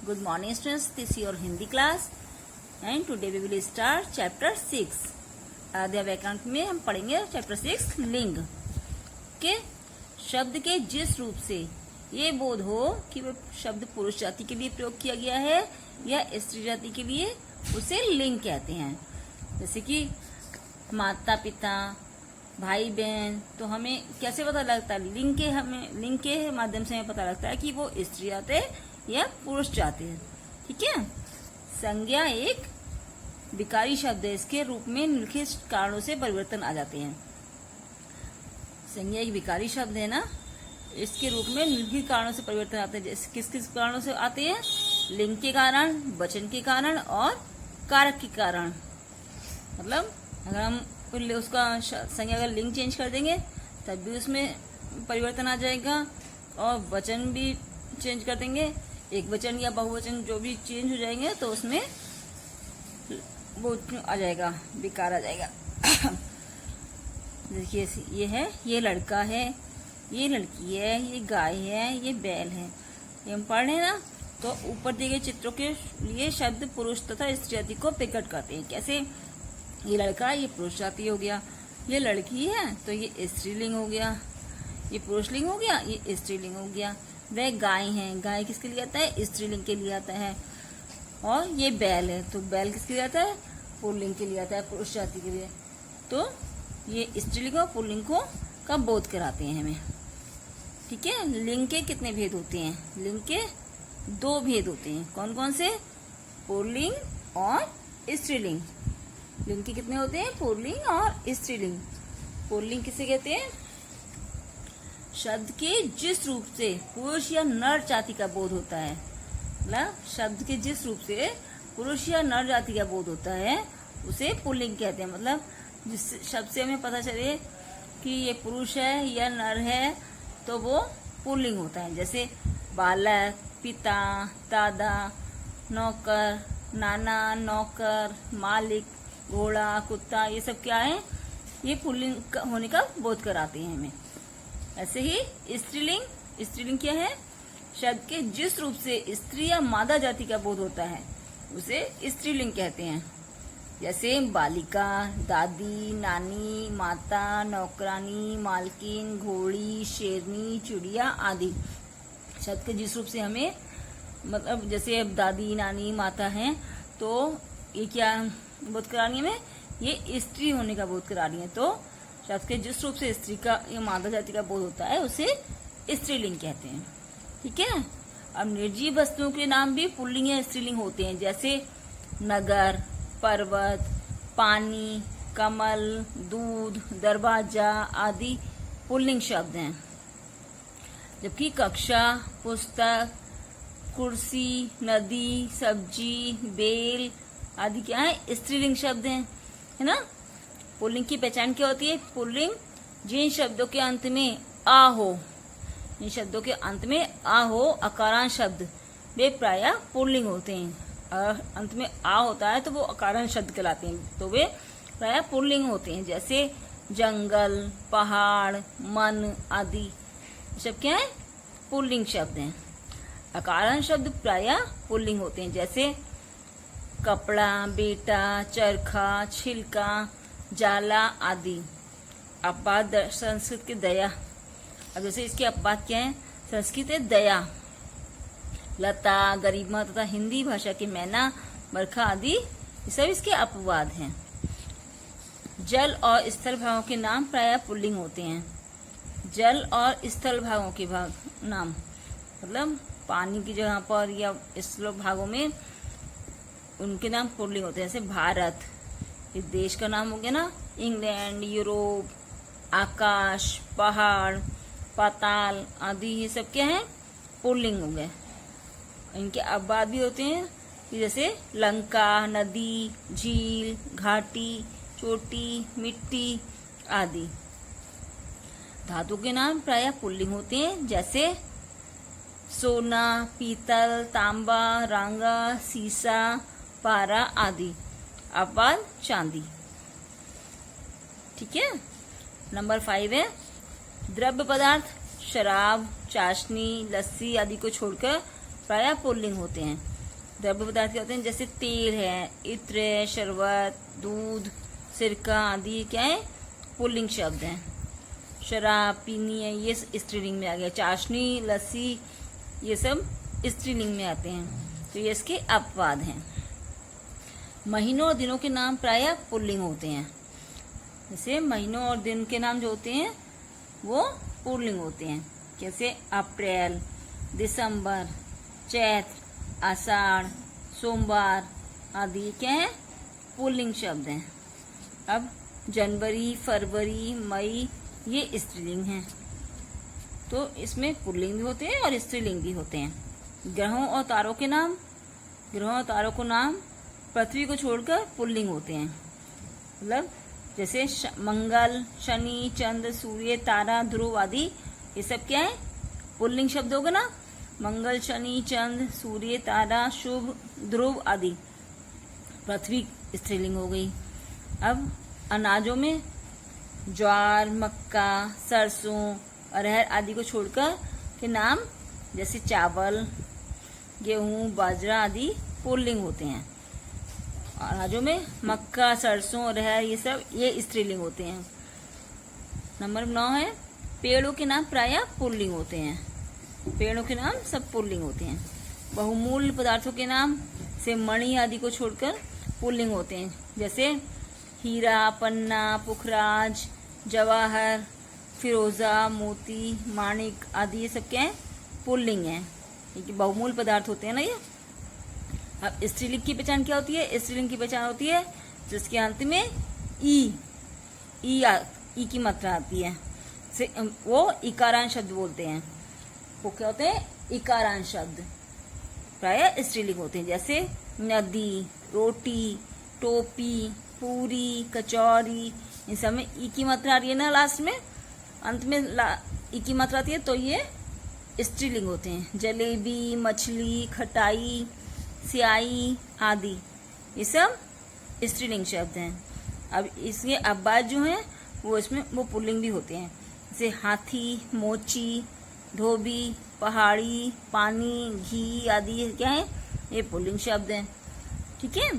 Good morning students, this is your Hindi class and today we will start chapter 6. आद्या व्याकरण में हम पढ़ेंगे chapter 6 लिंग के शब्द के जिस रूप से ये बोध हो कि वह शब्द पुरुष जाति के लिए प्रयोग किया गया है या स्त्री जाति के लिए, उसे लिंग कहते हैं। जैसे कि माता पिता, भाई बहन, तो हमें कैसे पता लगता है? लिंग के माध्यम से हमें पता लगता है कि वो स्त्री जाति है या पुरुष जाति है। ठीक है। संज्ञा एक विकारी शब्द है, इसके रूप में निम्नलिखित कारणों से परिवर्तन आ जाते हैं। संज्ञा एक विकारी शब्द है ना, इसके रूप में निम्नलिखित कारणों से परिवर्तन आते हैं। जैसे किस किस कारणों से आते हैं? लिंग के कारण, वचन के कारण और कारक के कारण। मतलब अगर हम उसका संज्ञा अगर लिंग चेंज कर देंगे तब भी उसमें परिवर्तन आ जाएगा, और वचन भी चेंज कर देंगे, एक वचन या बहुवचन जो भी चेंज हो जाएंगे तो उसमें वो आ जाएगा, विकार आ जाएगा। देखिए ये है, ये लड़का है, ये लड़की है, ये गाय है, ये बैल है। ये हम पढ़ रहे हैं ना, तो ऊपर दिए गए चित्रों के लिए शब्द पुरुष तथा स्त्री जाति को प्रकट करते हैं। कैसे? ये लड़का, ये पुरुष जाति हो गया, ये लड़की है तो ये स्त्रीलिंग हो गया, ये पुरुष लिंग हो गया, ये स्त्रीलिंग हो गया। वह गाय है, गाय किसके लिए आता है? स्त्रीलिंग के लिए आता है। और ये बैल है, तो बैल किसके लिए आता है? पुल्लिंग के लिए आता है, पुरुष जाति के लिए। तो ये स्त्रीलिंग और पुल्लिंग को का बोध कराते हैं हमें। ठीक है। लिंग के कितने भेद होते हैं? लिंग के 2 भेद होते हैं। कौन कौन से? पुल्लिंग और स्त्रीलिंग। लिंग के कितने होते हैं? पुल्लिंग और स्त्रीलिंग। पुल्लिंग किसे कहते हैं? शब्द के जिस रूप से पुरुष या नर जाति का बोध होता है, मतलब शब्द के जिस रूप से पुरुष या नर जाति का बोध होता है उसे पुल्लिंग कहते हैं। मतलब जिस शब्द से हमें पता चले कि ये पुरुष है या नर है तो वो पुल्लिंग होता है। जैसे बालक, पिता, दादा, नौकर, नाना, नौकर, मालिक, घोड़ा, कुत्ता, ये सब क्या है? ये पुल्लिंग होने का बोध कराते हैं हमें। ऐसे ही स्त्रीलिंग, स्त्रीलिंग क्या है? शब्द के जिस रूप से स्त्री या मादा जाति का बोध होता है उसे स्त्रीलिंग कहते हैं। जैसे बालिका, दादी, नानी, माता, नौकरानी, मालकिन, घोड़ी, शेरनी, चिड़िया आदि। शब्द के जिस रूप से हमें, मतलब जैसे अब दादी, नानी, माता हैं तो ये क्या बोध करा रही है हमें? ये स्त्री होने का बोध करा रही है। तो शब्द के जिस रूप से स्त्री का या मादा जाति का बोध होता है उसे स्त्रीलिंग कहते हैं। ठीक है। अब निर्जीव वस्तुओं के नाम भी पुल्लिंग या स्त्रीलिंग होते हैं। जैसे नगर, पर्वत, पानी, कमल, दूध, दरवाजा आदि पुल्लिंग शब्द हैं। जबकि कक्षा, पुस्तक, कुर्सी, नदी, सब्जी, बेल आदि क्या है? स्त्रीलिंग शब्द हैं, है ना। पुल्लिंग की पहचान क्या होती है? पुल्लिंग जिन शब्दों के अंत में आ हो, जिन शब्दों के अंत में आ हो, अकारांत शब्द, वे प्रायः पुल्लिंग होते हैं। अगर अंत में आ होता है तो वो अकारांत शब्द कहलाते हैं, तो वे प्रायः पुल्लिंग होते हैं। जैसे जंगल, पहाड़, मन आदि सब क्या है? पुल्लिंग शब्द हैं। अकारांत शब्द प्रायः पुल्लिंग होते हैं। जैसे कपड़ा, बेटा, चरखा, छिलका, जाला आदि। अपवाद संस्कृत के दया। अब जैसे इसके अपवाद क्या है? संस्कृत है दया, लता, गरिमा तथा हिंदी भाषा के मैना, बरखा आदि, ये सब इसके अपवाद हैं। जल और स्थल भागों के नाम प्रायः पुल्लिंग होते हैं। जल और स्थल भागों के नाम, मतलब पानी की जगह पर या स्थल भागों में उनके नाम पुल्लिंग होते हैं। जैसे भारत, इस देश का नाम हो गया ना। इंग्लैंड, यूरोप, आकाश, पहाड़, पाताल आदि, ये सब क्या है? पुल्लिंग हो गए। इनके अपवाद भी होते हैं, जैसे लंका, नदी, झील, घाटी, चोटी, मिट्टी आदि। धातु के नाम प्रायः पुल्लिंग होते हैं। जैसे सोना, पीतल, तांबा, रांगा, सीसा, पारा आदि। अपवाद चांदी। ठीक है। नंबर 5 है द्रव्य पदार्थ। शराब, चाशनी, लस्सी आदि को छोड़कर प्रायः पुल्लिंग होते हैं। द्रव्य पदार्थ क्या होते हैं? जैसे तेल है, इत्र है, शरबत, दूध, सिरका आदि क्या है? पुल्लिंग शब्द हैं। शराब पीनी है, ये स्त्रीलिंग में आ गया। चाशनी, लस्सी, ये सब स्त्रीलिंग में आते हैं, तो ये इसके अपवाद हैं। महीनों और दिनों के नाम प्रायः पुल्लिंग होते हैं। जैसे महीनों और दिन के नाम जो होते हैं वो पुल्लिंग होते हैं। जैसे अप्रैल, दिसंबर, चैत्र, आषाढ़, सोमवार आदि क्या है? पुल्लिंग शब्द हैं। अब जनवरी, फरवरी, मई ये स्त्रीलिंग हैं, तो इसमें पुल्लिंग भी होते हैं और स्त्रीलिंग भी होते हैं। ग्रहों और तारों के नाम, ग्रहों और तारों को नाम पृथ्वी को छोड़कर पुल्लिंग होते हैं। मतलब जैसे मंगल, शनि, चंद्र, सूर्य, तारा, ध्रुव आदि ये सब क्या है? पुल्लिंग शब्द होगा ना। मंगल, शनि, चंद्र, सूर्य, तारा, शुभ, ध्रुव आदि। पृथ्वी स्त्रीलिंग हो गई। अब अनाजों में ज्वार, मक्का, सरसों, अरहर आदि को छोड़कर के नाम जैसे चावल, गेहूं, बाजरा आदि पुल्लिंग होते हैं। अनाजों में मक्का, सरसों, अरहर ये सब ये स्त्रीलिंग होते हैं। नंबर 9 है पेड़ों के नाम प्रायः पुल्लिंग होते हैं। पेड़ों के नाम सब पुल्लिंग होते हैं। बहुमूल्य पदार्थों के नाम से मणि आदि को छोड़कर पुल्लिंग होते हैं। जैसे हीरा, पन्ना, पुखराज, जवाहर, फिरोजा, मोती, माणिक आदि ये सब क्या है? पुल्लिंग है। ये बहुमूल्य पदार्थ होते हैं ना ये। अब स्त्रीलिंग की पहचान क्या होती है? स्त्रीलिंग की पहचान होती है जिसके अंत में ई की मात्रा आती है, वो इकारांश शब्द बोलते हैं। वो क्या होते हैं? इकारांश शब्द प्रायः स्त्रीलिंग होते हैं। जैसे नदी, रोटी, टोपी, पूरी, कचौरी, इन सब में ई की मात्रा आ रही है ना, लास्ट में अंत में ई की मात्रा आती है, तो ये स्त्रीलिंग होते हैं। जलेबी, मछली, खटाई, स्याही आदि ये सब स्त्रीलिंग शब्द हैं। अब इसके अपवाद जो हैं वो इसमें वो पुल्लिंग भी होते हैं। जैसे हाथी, मोची, धोबी, पहाड़ी, पानी, घी आदि क्या है? ये पुल्लिंग शब्द हैं। ठीक है।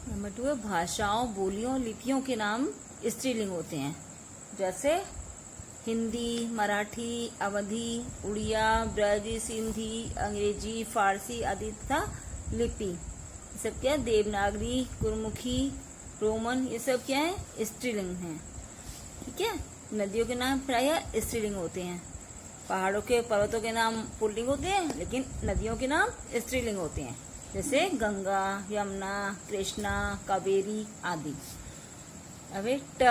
नंबर 2 है भाषाओं, बोलियों, लिपियों के नाम स्त्रीलिंग होते हैं। जैसे हिंदी, मराठी, अवधी, उड़िया, ब्रज, सिंधी, अंग्रेजी, फारसी आदि तथा लिपि ये सब क्या है? देवनागरी, गुरमुखी, रोमन ये सब क्या है? स्त्रीलिंग हैं। ठीक है। नदियों के नाम प्रायः स्त्रीलिंग होते हैं। पहाड़ों के, पर्वतों के नाम पुल्लिंग होते हैं, लेकिन नदियों के नाम स्त्रीलिंग होते हैं। जैसे गंगा, यमुना, कृष्णा, कावेरी आदि। अब ट,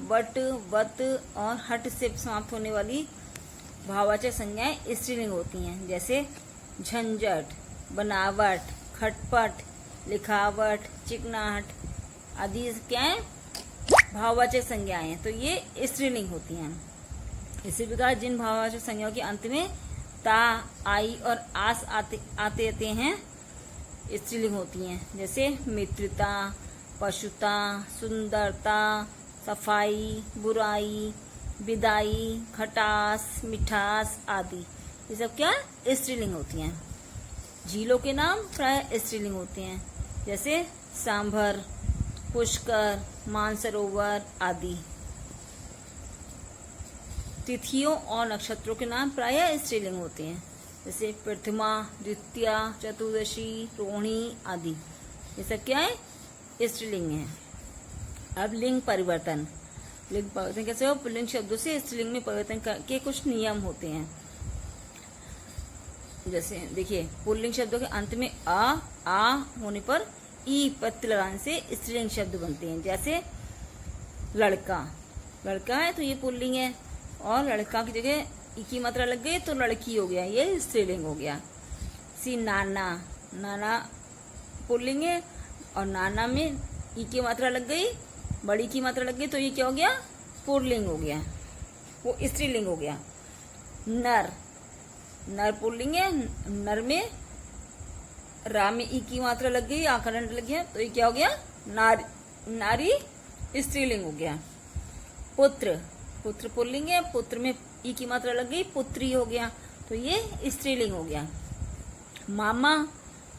वट, वत और हट से समाप्त होने वाली भाववाचक संज्ञाएं स्त्रीलिंग होती हैं। जैसे झंझट, बनावट, खटपट, लिखावट, चिकनाहट आदि क्या है? भाववाचक संज्ञाएं हैं, तो ये स्त्रीलिंग होती हैं। इसी प्रकार जिन भाववाचक संज्ञाओं के अंत में ता, आई और आस आते हैं स्त्रीलिंग होती हैं। जैसे मित्रता, पशुता, सुंदरता, सफाई, बुराई, विदाई, खटास, मिठास आदि ये सब क्या स्त्रीलिंग होती हैं। झीलों के नाम प्राय स्त्रीलिंग होते हैं। जैसे सांभर, पुष्कर, मानसरोवर आदि। तिथियों और नक्षत्रों के नाम प्रायः स्त्रीलिंग होते हैं। जैसे प्रथमा, द्वितीया, चतुर्दशी, रोहिणी आदि ये सब क्या है? स्त्रीलिंग है। अब लिंग परिवर्तन। लिंग परिवर्तन कैसे हो? पुल्लिंग शब्दों से स्त्रीलिंग में परिवर्तन के कुछ नियम होते हैं। जैसे देखिए, पुल्लिंग शब्दों के अंत में आ होने पर ई प्रत्यय लगाने से स्त्रीलिंग शब्द बनते हैं। जैसे लड़का, लड़का है तो ये पुल्लिंग है, और लड़का की जगह ई की मात्रा लग गई तो लड़की हो गया, ये स्त्रीलिंग हो गया। सी नाना, नाना पुल्लिंग है, और नाना में ई की मात्रा लग गई, बड़ी की मात्रा लग गई, तो ये क्या हो गया? पुल्लिंग हो गया, वो स्त्रीलिंग हो गया। नर, नर पुल्लिंग है, नर में रा में ई की मात्रा लग गई, आकरण लग गया, तो ये क्या हो गया? नारी, नारी स्त्रीलिंग हो गया। पुत्र, पुत्र पुल्लिंग है, पुत्र में ई की मात्रा लग गई, पुत्री हो गया, तो ये स्त्रीलिंग हो गया। मामा,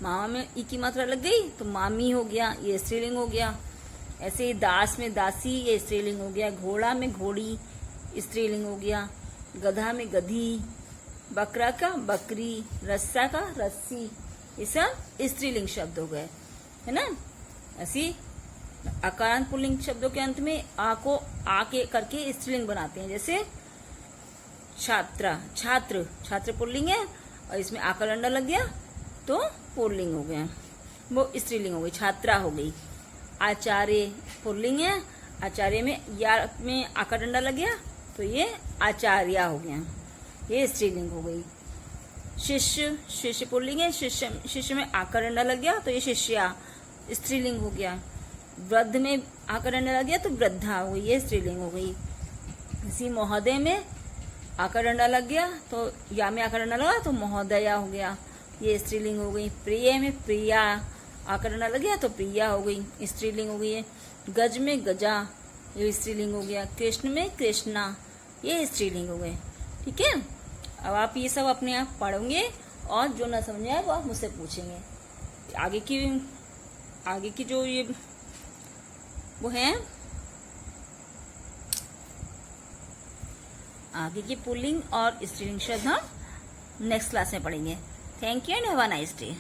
मामा में ई की मात्रा लग गई तो मामी हो गया, ये स्त्रीलिंग हो गया। ऐसे ही दास में दासी, ये स्त्रीलिंग हो गया। घोड़ा में घोड़ी, स्त्रीलिंग हो गया। गधा में गधी, बकरा का बकरी, रस्सा का रस्सी, ये सब स्त्रीलिंग शब्द हो गए, है ना। ऐसी अकारांत पुल्लिंग शब्दों के अंत में आ को आ के करके स्त्रीलिंग बनाते हैं। जैसे छात्रा, छात्र, छात्र पुल्लिंग है और इसमें आ का डंडा लग गया तो पुल्लिंग हो गया, वो स्त्रीलिंग हो गई, छात्रा हो गई। आचार्य पुल्लिंग है, आचार्य में या में आ का डंडा लग गया तो ये आचार्या हो गया, ये स्त्रीलिंग हो गई। शिष्य, शिष्य पुल्लिंग है, शिष्य, शिष्य में आ का डंडा लग गया तो ये शिष्या, स्त्रीलिंग हो गया। वृद्ध में आ का डंडा लग गया तो वृद्धा हो गई, ये स्त्रीलिंग हो गई। इसी महोदय में आ का डंडा लग गया तो या में आ का डंडा लगा तो महोदया हो गया, ये स्त्रीलिंग हो गई। प्रिय में प्रिया, आ का डंडा लग गया तो प्रिया हो गई, स्त्रीलिंग हो गई है। गज में गजा, ये स्त्रीलिंग हो गया। कृष्ण में कृष्णा, ये स्त्रीलिंग हो गए। ठीक है, अब आप ये सब अपने आप पढ़ोगे और जो ना समझ आए वो आप मुझसे पूछेंगे। आगे की जो ये वो है, आगे की पुल्लिंग और स्त्रीलिंग शब्द हम नेक्स्ट क्लास में पढ़ेंगे। Thank you and have a nice day.